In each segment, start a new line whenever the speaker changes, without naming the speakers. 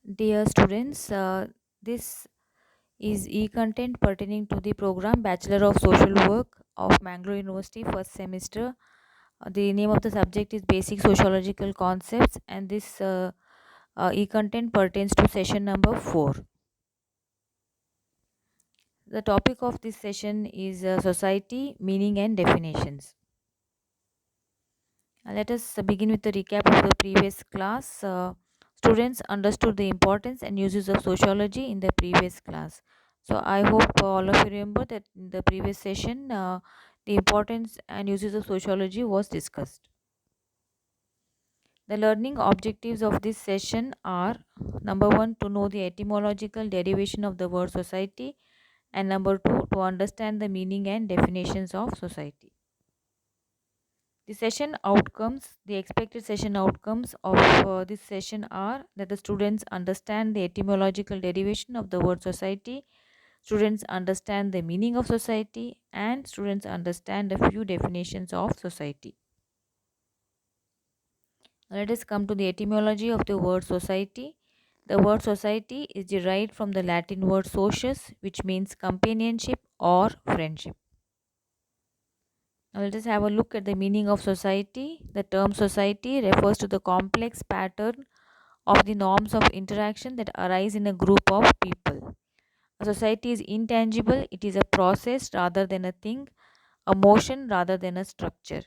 Dear students, this is e-content pertaining to the program Bachelor of Social Work of Mangalore University first semester. The name of the subject is Basic Sociological Concepts, and this e-content pertains to session number 4. The topic of this session is Society, Meaning and Definitions. Let us begin with the recap of the previous class. Students understood the importance and uses of sociology in the previous class. So I hope all of you remember that in the previous session, the importance and uses of sociology was discussed. The learning objectives of this session are: number one, to know the etymological derivation of the word society, and number two, to understand the meaning and definitions of society. The expected session outcomes of this session are that the students understand the etymological derivation of the word society, students understand the meaning of society, and students understand a few definitions of society. Now let us come to the etymology of the word society. The word society is derived from the Latin word socius, which means companionship or friendship. Now let us have a look at the meaning of society. The term society refers to the complex pattern of the norms of interaction that arise in a group of people. A society is intangible, it is a process rather than a thing, a motion rather than a structure.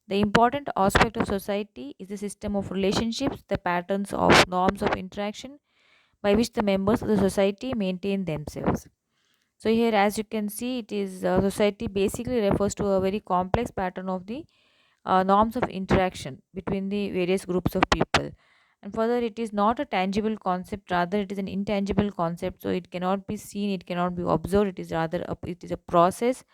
The important aspect of society is the system of relationships, the patterns of norms of interaction by which the members of the society maintain themselves. So here, as you can see, it is society basically refers to a very complex pattern of the norms of interaction between the various groups of people. And further, it is not a tangible concept, rather it is an intangible concept. So it cannot be seen, it cannot be observed. It is a process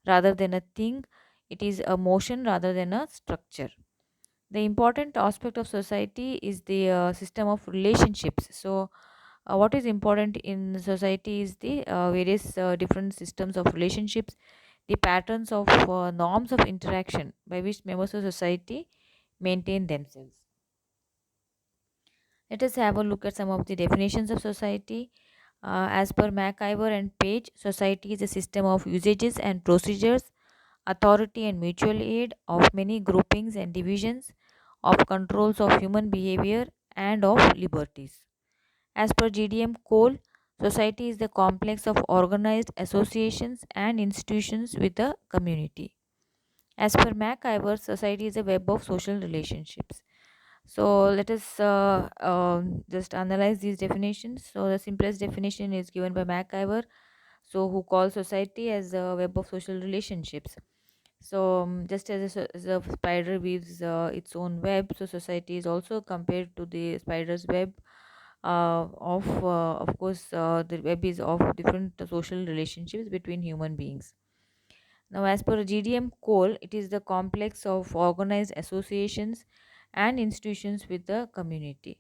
rather than a thing. It is a motion rather than a structure. The important aspect of society is the system of relationships. So what is important in society is the various different systems of relationships, the patterns of norms of interaction by which members of society maintain themselves. Let us have a look at some of the definitions of society. As per MacIver and Page, society is a system of usages and procedures, authority and mutual aid of many groupings and divisions, of controls of human behavior and of liberties. As per GDM Cole, society is the complex of organized associations and institutions with a community. As per MacIver, society is a web of social relationships. So let us just analyze these definitions. So the simplest definition is given by MacIver, so who calls society as a web of social relationships. So just as a spider weaves its own web, so society is also compared to the spider's web. Of course, the web is of different social relationships between human beings. Now, as per GDM Cole, it is the complex of organized associations and institutions with the community.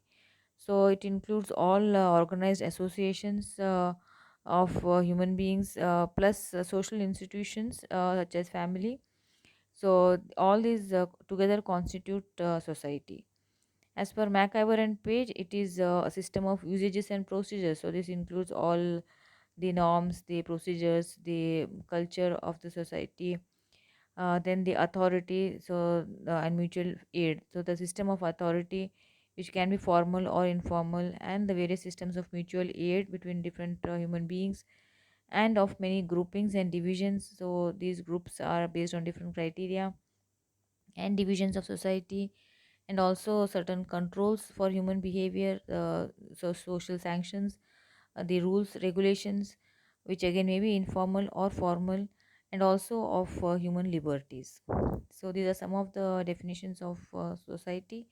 So, it includes all organized associations of human beings plus social institutions such as family. So, all these together constitute society. As per MacIver and Page, it is a system of usages and procedures. So, this includes all the norms, the procedures, the culture of the society, then the authority, and mutual aid. So the system of authority, which can be formal or informal, and the various systems of mutual aid between different human beings, and of many groupings and divisions. So these groups are based on different criteria and divisions of society, and also certain controls for human behavior, so social sanctions, the rules, regulations, which again may be informal or formal, and also of human liberties. So these are some of the definitions of society.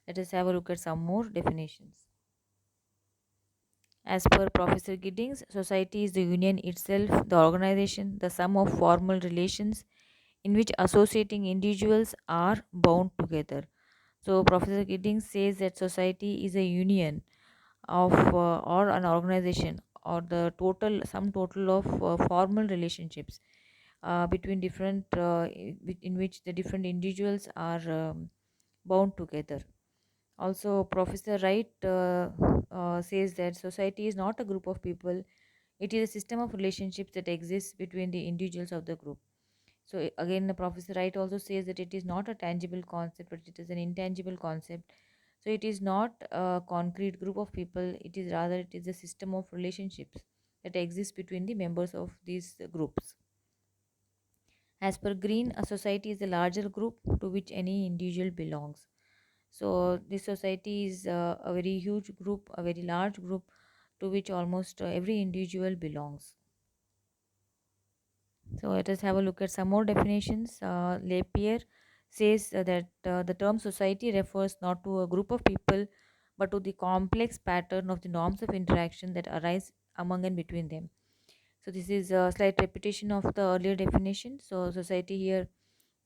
Let us have a look at some more definitions. As per Professor Giddings, society is the union itself, the organization, the sum of formal relations in which associating individuals are bound together. So Professor Giddings says that society is a union of or an organization, or the total sum total of formal relationships between different in which the different individuals are bound together. Also, Professor Wright says that society is not a group of people, it is a system of relationships that exists between the individuals of the group. So, again, the Professor Wright also says that it is not a tangible concept, but it is an intangible concept. So, it is not a concrete group of people, it is a system of relationships that exists between the members of these groups. As per Green, a society is a larger group to which any individual belongs. So this society is a very huge group, a very large group to which almost every individual belongs. So let us have a look at some more definitions. Lapierre says that the term society refers not to a group of people but to the complex pattern of the norms of interaction that arise among and between them. So this is a slight repetition of the earlier definition. So society here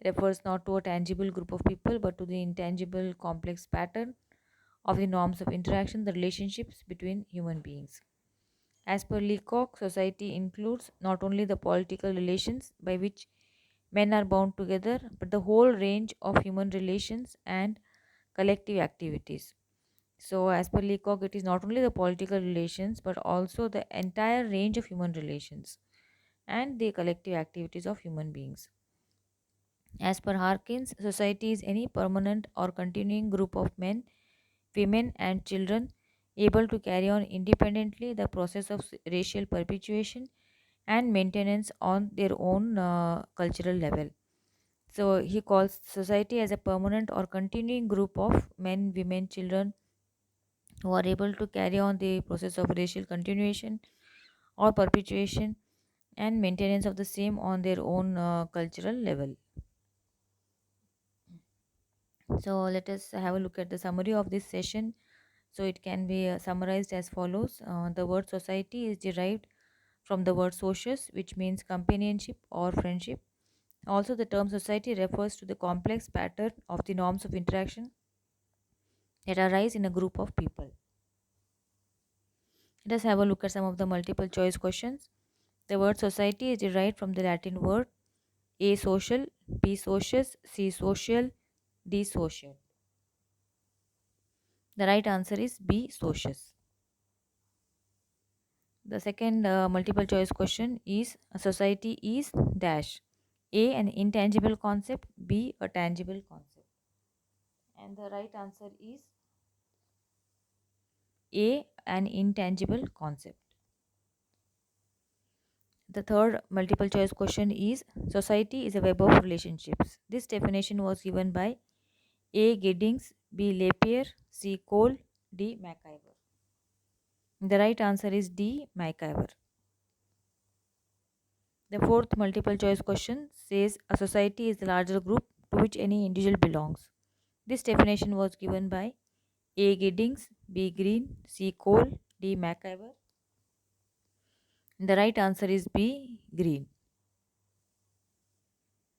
refers not to a tangible group of people but to the intangible complex pattern of the norms of interaction, the relationships between human beings. As per Leacock, society includes not only the political relations by which men are bound together, but the whole range of human relations and collective activities. So, as per Leacock, it is not only the political relations but also the entire range of human relations and the collective activities of human beings. As per Harkins, society is any permanent or continuing group of men, women, and children able to carry on independently the process of racial perpetuation and maintenance on their own cultural level. So he calls society as a permanent or continuing group of men, women, children who are able to carry on the process of racial continuation or perpetuation and maintenance of the same on their own cultural level. So let us have a look at the summary of this session. So it can be summarized as follows. The word society is derived from the word socius, which means companionship or friendship. Also, the term society refers to the complex pattern of the norms of interaction that arise in a group of people. Let us have a look at some of the multiple choice questions. The word society is derived from the Latin word A social, B socius, C social, D social. The right answer is B socius. The second multiple choice question is a society is dash. A an intangible concept, B a tangible concept. And the right answer is A an intangible concept. The third multiple choice question is society is a web of relationships. This definition was given by A. Giddings, B. Lapierre, C. Cole, D. McIver. The right answer is D. McIver. The fourth multiple choice question says a society is the larger group to which any individual belongs. This definition was given by A. Giddings, B. Green, C. Cole, D. McIver. The right answer is B. Green.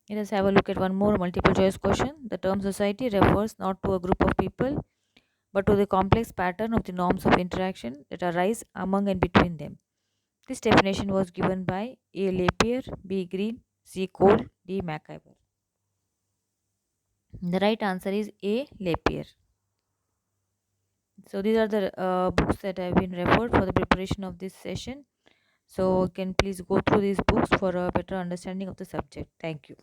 Let us have a look at one more multiple choice question. The term society refers not to a group of people but to the complex pattern of the norms of interaction that arise among and between them. This definition was given by A. Lapierre, B. Green, C. Cole, D. McIver. The right answer is A. Lapierre. So these are the books that have been referred for the preparation of this session. So you can please go through these books for a better understanding of the subject. Thank you.